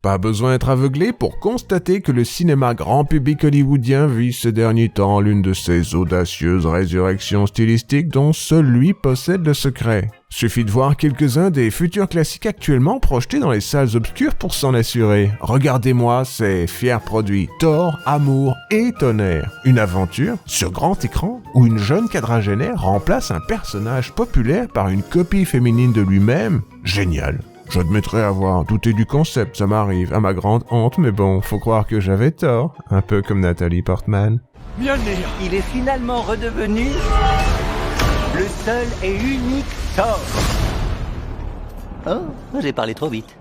Pas besoin d'être aveuglé pour constater que le cinéma grand public hollywoodien vit ces derniers temps l'une de ces audacieuses résurrections stylistiques dont seul lui possède le secret. Suffit de voir quelques-uns des futurs classiques actuellement projetés dans les salles obscures pour s'en assurer. Regardez-moi ces fiers produits Thor, Amour et Tonnerre. Une aventure sur grand écran où une jeune quadragénaire remplace un personnage populaire par une copie féminine de lui-même. Génial. J'admettrais avoir douté du concept, ça m'arrive, à ma grande honte, mais bon, faut croire que j'avais tort, un peu comme Nathalie Portman. Mjolnir. Il est finalement redevenu le seul et unique Thor. Oh, j'ai parlé trop vite.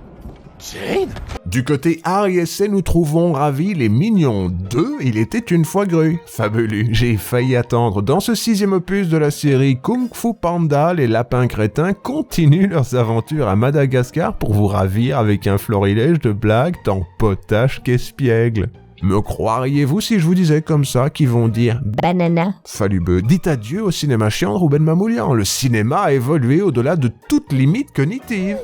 Jane. Du côté art et essai, nous trouvons ravis les Mignons 2, il était une fois Gru. Fabuleux, j'ai failli attendre. Dans ce 6e opus de la série Kung Fu Panda, les lapins crétins continuent leurs aventures à Madagascar pour vous ravir avec un florilège de blagues tant potaches qu'espiègles. Me croiriez-vous si je vous disais comme ça qu'ils vont dire « banana » Falubeux, dites adieu au cinéma chiant de Rouben Mamoulian. Le cinéma a évolué au-delà de toute limite cognitive.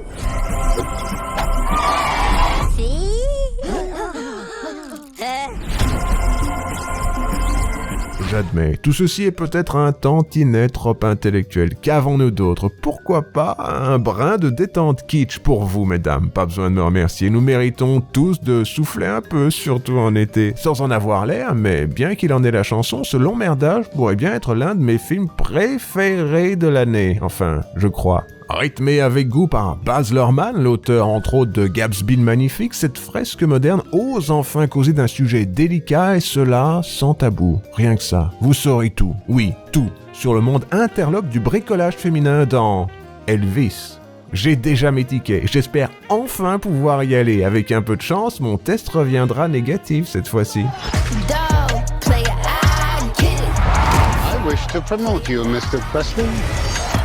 J'admets, tout ceci est peut-être un tantinet trop intellectuel. Qu'avons-nous d'autre? Pourquoi pas un brin de détente kitsch pour vous, mesdames? Pas besoin de me remercier, nous méritons tous de souffler un peu, surtout en été. Sans en avoir l'air, mais bien qu'il en ait la chanson, ce long merdage pourrait bien être l'un de mes films préférés de l'année. Enfin, je crois. Rythmé avec goût par Baz Luhrmann, l'auteur entre autres de Gatsby le Magnifique, cette fresque moderne ose enfin causer d'un sujet délicat et cela sans tabou. Rien que ça, vous saurez tout, oui, tout, sur le monde interlope du bricolage féminin dans Elvis. J'ai déjà mes tickets, j'espère enfin pouvoir y aller. Avec un peu de chance, mon test reviendra négatif cette fois-ci. I wish to promote you, Mr. Presley.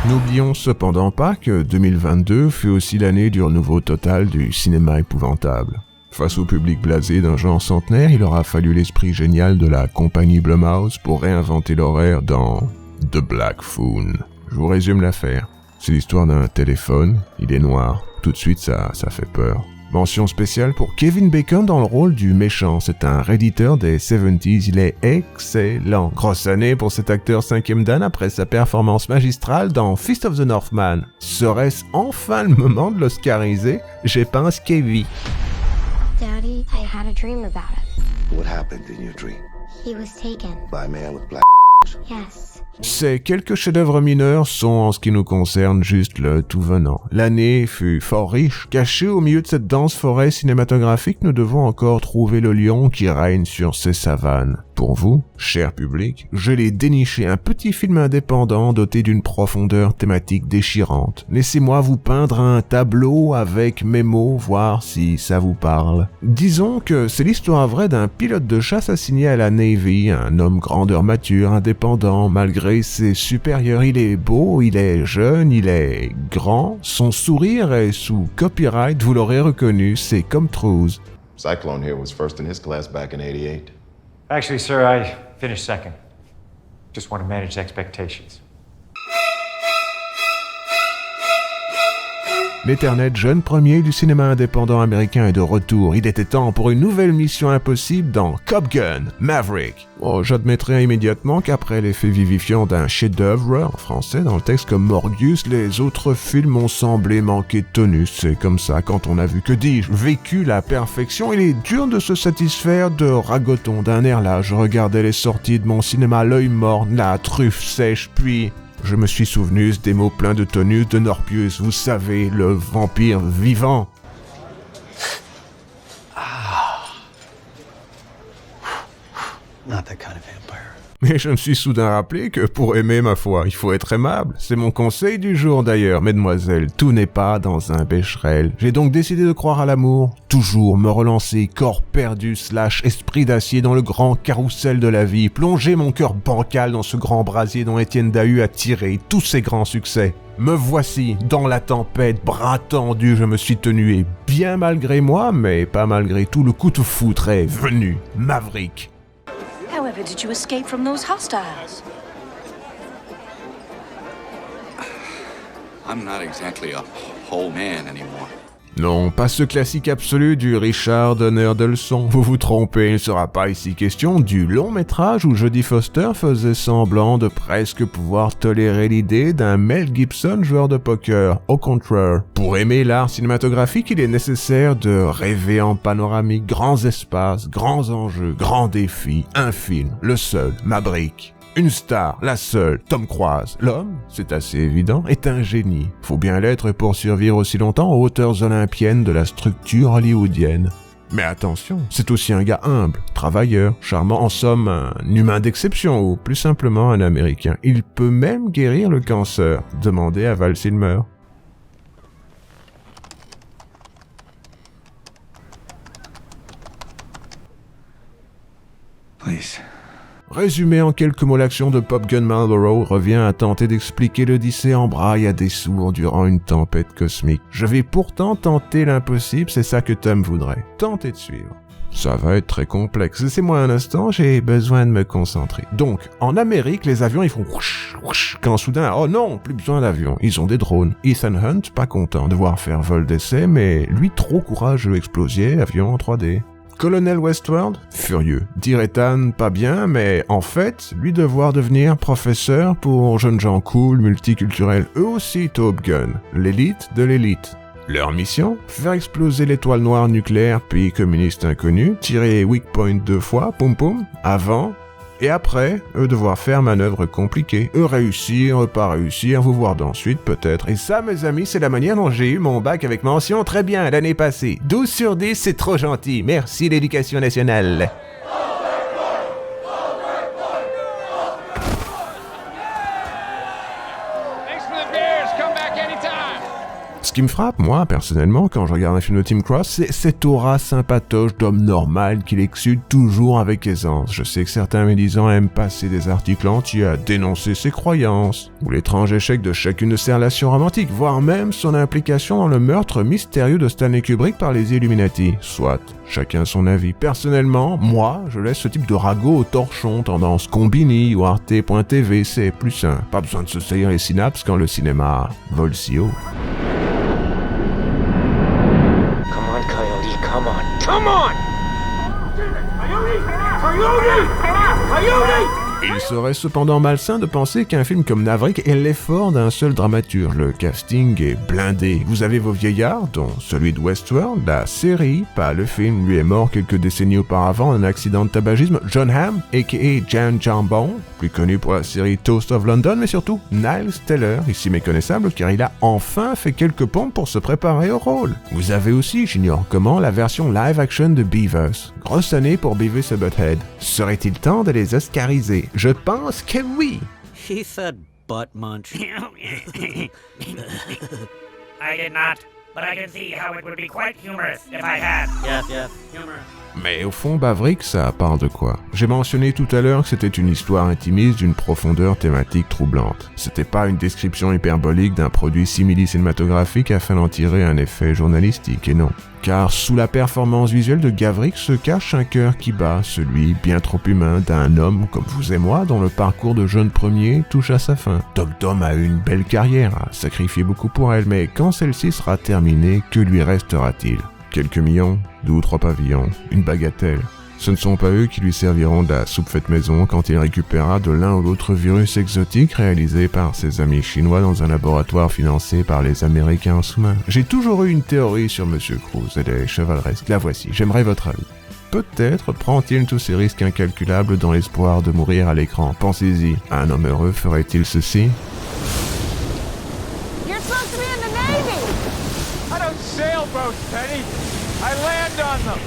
N'oublions cependant pas que 2022 fut aussi l'année du renouveau total du cinéma épouvantable. Face au public blasé d'un genre centenaire, il aura fallu l'esprit génial de la compagnie Blumhouse pour réinventer l'horreur dans The Black Phone. Je vous résume l'affaire. C'est l'histoire d'un téléphone, il est noir, tout de suite ça fait peur. Mention spéciale pour Kevin Bacon dans le rôle du méchant. C'est un redditeur des 70s, il est excellent. Grosse année pour cet acteur 5e dan après sa performance magistrale dans Fist of the Northman. Serait-ce enfin le moment de l'oscariser? Je pense qu'Evie. Daddy, I had a dream about him. What happened in your dream? He was taken. By a man with black. Yes. Ces quelques chefs-d'œuvre mineurs sont, en ce qui nous concerne, juste le tout venant. L'année fut fort riche. Caché au milieu de cette dense forêt cinématographique, nous devons encore trouver le lion qui règne sur ces savanes. Pour vous, cher public, je l'ai déniché un petit film indépendant doté d'une profondeur thématique déchirante. Laissez-moi vous peindre un tableau avec mes mots, voir si ça vous parle. Disons que c'est l'histoire vraie d'un pilote de chasse assigné à la Navy, un homme grandeur mature, indépendant, malgré ses supérieurs. Il est beau, il est jeune, il est grand. Son sourire est sous copyright, vous l'aurez reconnu, c'est comme Cruise. Cyclone here was first in his class back in '88. Actually, sir, I finished second. Just want to manage expectations. L'éternel jeune premier du cinéma indépendant américain est de retour. Il était temps pour une nouvelle mission impossible dans Top Gun Maverick. Oh, j'admettrai immédiatement qu'après l'effet vivifiant d'un chef-d'œuvre en français dans le texte comme Morbius, les autres films ont semblé manquer de tonus. C'est comme ça quand on a vu, que dis-je, vécu la perfection. Il est dur de se satisfaire de ragoton d'un air là. Je regardais les sorties de mon cinéma l'œil morne, la truffe sèche, puis... je me suis souvenu des mots pleins de tonus de Norpius, vous savez, le vampire vivant. Not that kind of vampire. Mais je me suis soudain rappelé que pour aimer, ma foi, il faut être aimable. C'est mon conseil du jour d'ailleurs, mesdemoiselles, tout n'est pas dans un bécherel. J'ai donc décidé de croire à l'amour, toujours me relancer, corps perdu / esprit d'acier dans le grand carrousel de la vie, plonger mon cœur bancal dans ce grand brasier dont Étienne Dahu a tiré tous ses grands succès. Me voici, dans la tempête, bras tendus, je me suis tenu et bien malgré moi, mais pas malgré tout, le coup de foudre est venu, Maverick. However did you escape from those hostiles? I'm not exactly a whole man anymore. Non, pas ce classique absolu du Richard donneur de leçons. Vous vous trompez, il ne sera pas ici question du long métrage où Jodie Foster faisait semblant de presque pouvoir tolérer l'idée d'un Mel Gibson joueur de poker. Au contraire, pour aimer l'art cinématographique, il est nécessaire de rêver en panoramique, grands espaces, grands enjeux, grands défis, un film, le seul, ma brique. Une star, la seule, Tom Cruise. L'homme, c'est assez évident, est un génie. Faut bien l'être pour survivre aussi longtemps aux hauteurs olympiennes de la structure hollywoodienne. Mais attention, c'est aussi un gars humble, travailleur, charmant, en somme un humain d'exception ou plus simplement un Américain. Il peut même guérir le cancer. Demandez à Val Kilmer. Please. Résumer en quelques mots l'action de Top Gun Marlboro revient à tenter d'expliquer l'Odyssée en braille à des sourds durant une tempête cosmique. Je vais pourtant tenter l'impossible, c'est ça que Tom voudrait. Tentez de suivre. Ça va être très complexe. Laissez-moi un instant, j'ai besoin de me concentrer. Donc, en Amérique, les avions, ils font whoosh, whoosh, quand soudain, oh non, plus besoin d'avions. Ils ont des drones. Ethan Hunt, pas content de voir faire vol d'essai, mais lui trop courageux, explosier, avion en 3D. Colonel Westworld, furieux. Dire Ethan, pas bien, mais en fait, lui devoir devenir professeur pour jeunes gens cool, multiculturels, eux aussi Top Gun, l'élite de l'élite. Leur mission, faire exploser l'étoile noire nucléaire, pays communiste inconnu, tirer weak point 2 fois, poum poum, avant, et après, eux devoir faire manœuvre compliquée, eux réussir, eux pas réussir, vous voir d'ensuite peut-être. Et ça, mes amis, c'est la manière dont j'ai eu mon bac avec mention très bien l'année passée. 12 sur 10, c'est trop gentil. Merci l'éducation nationale. Ce qui me frappe, moi, personnellement, quand je regarde un film de Tim Cross, c'est cette aura sympatoche d'homme normal qu'il exude toujours avec aisance. Je sais que certains médisants aiment passer des articles entiers à dénoncer ses croyances, ou l'étrange échec de chacune de ses relations romantiques, voire même son implication dans le meurtre mystérieux de Stanley Kubrick par les Illuminati. Soit, chacun son avis. Personnellement, moi, je laisse ce type de ragot au torchon, tendance Combini ou Arte.tv, c'est plus simple. Pas besoin de se saillir les synapses quand le cinéma vole si haut. Come on! Il serait cependant malsain de penser qu'un film comme Maverick est l'effort d'un seul dramaturge. Le casting est blindé. Vous avez vos vieillards, dont celui de Westworld, la série, pas le film, lui est mort quelques décennies auparavant en un accident de tabagisme. John Hamm, a.k.a. Jan Jambon, plus connu pour la série Toast of London, mais surtout Niles Teller, ici méconnaissable car il a enfin fait quelques pompes pour se préparer au rôle. Vous avez aussi, j'ignore comment, la version live-action de Beavers. Grosse année pour Beavis et Butthead. Serait-il temps de les oscariser? Je pense que oui. He said butt munch. I did not, but I can see how it would be quite humorous if I had. Yes, humorous. Mais au fond, Maverick, ça parle de quoi? J'ai mentionné tout à l'heure que c'était une histoire intimiste d'une profondeur thématique troublante. C'était pas une description hyperbolique d'un produit simili-cinématographique afin d'en tirer un effet journalistique, et non. Car sous la performance visuelle de Gavrick se cache un cœur qui bat, celui bien trop humain d'un homme comme vous et moi dont le parcours de jeune premier touche à sa fin. Tom a eu une belle carrière, a sacrifié beaucoup pour elle, mais quand celle-ci sera terminée, que lui restera-t-il? Quelques millions, 2 ou 3 pavillons, une bagatelle. Ce ne sont pas eux qui lui serviront de la soupe faite maison quand il récupérera de l'un ou l'autre virus exotique réalisé par ses amis chinois dans un laboratoire financé par les Américains en sous-main. J'ai toujours eu une théorie sur Monsieur Cruise, elle est chevaleresque, la voici, j'aimerais votre avis. Peut-être prend-il tous ces risques incalculables dans l'espoir de mourir à l'écran. Pensez-y, un homme heureux ferait-il ceci? You're supposed to be in the Navy! I don't sail boats, Penny. I land on them.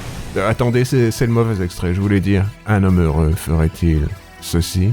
Attendez, c'est le mauvais extrait, je voulais dire. Un homme heureux ferait-il ceci?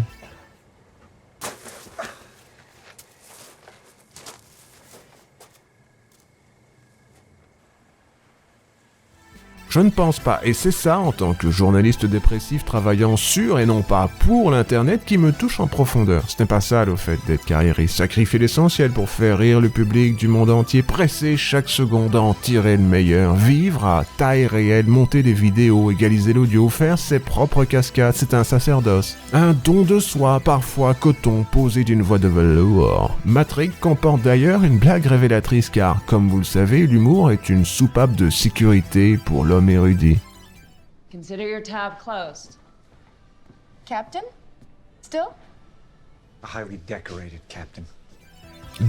Je ne pense pas, et c'est ça, en tant que journaliste dépressif travaillant sur et non pas pour l'internet, qui me touche en profondeur. Ce n'est pas ça le fait d'être carriériste, sacrifier l'essentiel pour faire rire le public du monde entier, presser chaque seconde à en tirer le meilleur, vivre à taille réelle, monter des vidéos, égaliser l'audio, faire ses propres cascades, c'est un sacerdoce. Un don de soi, parfois coton, posé d'une voix de velours. Matrix comporte d'ailleurs une blague révélatrice car, comme vous le savez, l'humour est une soupape de sécurité pour l'homme érudit. Consider your tab closed. Captain? Still? A highly decorated captain.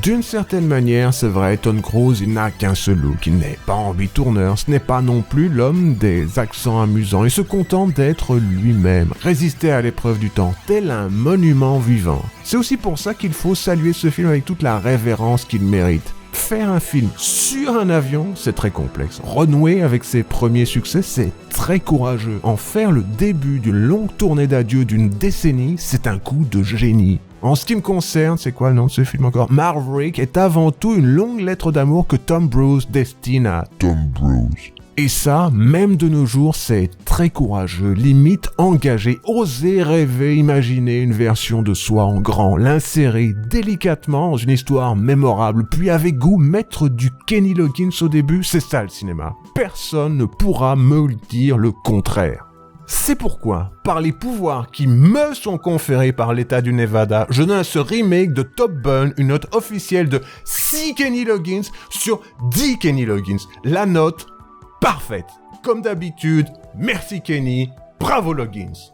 D'une certaine manière, c'est vrai, Tom Cruise, il n'a qu'un seul look, il n'est pas ambi-tourneur, ce n'est pas non plus l'homme des accents amusants, il se contente d'être lui-même, résister à l'épreuve du temps, tel un monument vivant. C'est aussi pour ça qu'il faut saluer ce film avec toute la révérence qu'il mérite. Faire un film sur un avion, c'est très complexe. Renouer avec ses premiers succès, c'est très courageux. En faire le début d'une longue tournée d'adieu d'une décennie, c'est un coup de génie. En ce qui me concerne, c'est quoi le nom de ce film encore? Maverick est avant tout une longue lettre d'amour que Tom Cruise destine à Tom Cruise. Et ça, même de nos jours, c'est très courageux, limite engagé, oser rêver, imaginer une version de soi en grand, l'insérer délicatement dans une histoire mémorable, puis avec goût mettre du Kenny Loggins au début, c'est ça le cinéma. Personne ne pourra me dire le contraire. C'est pourquoi, par les pouvoirs qui me sont conférés par l'État du Nevada, je donne à ce remake de Top Gun une note officielle de 6 Kenny Loggins sur 10 Kenny Loggins. La note parfaite. Comme d'habitude, merci Kenny, bravo Loggins.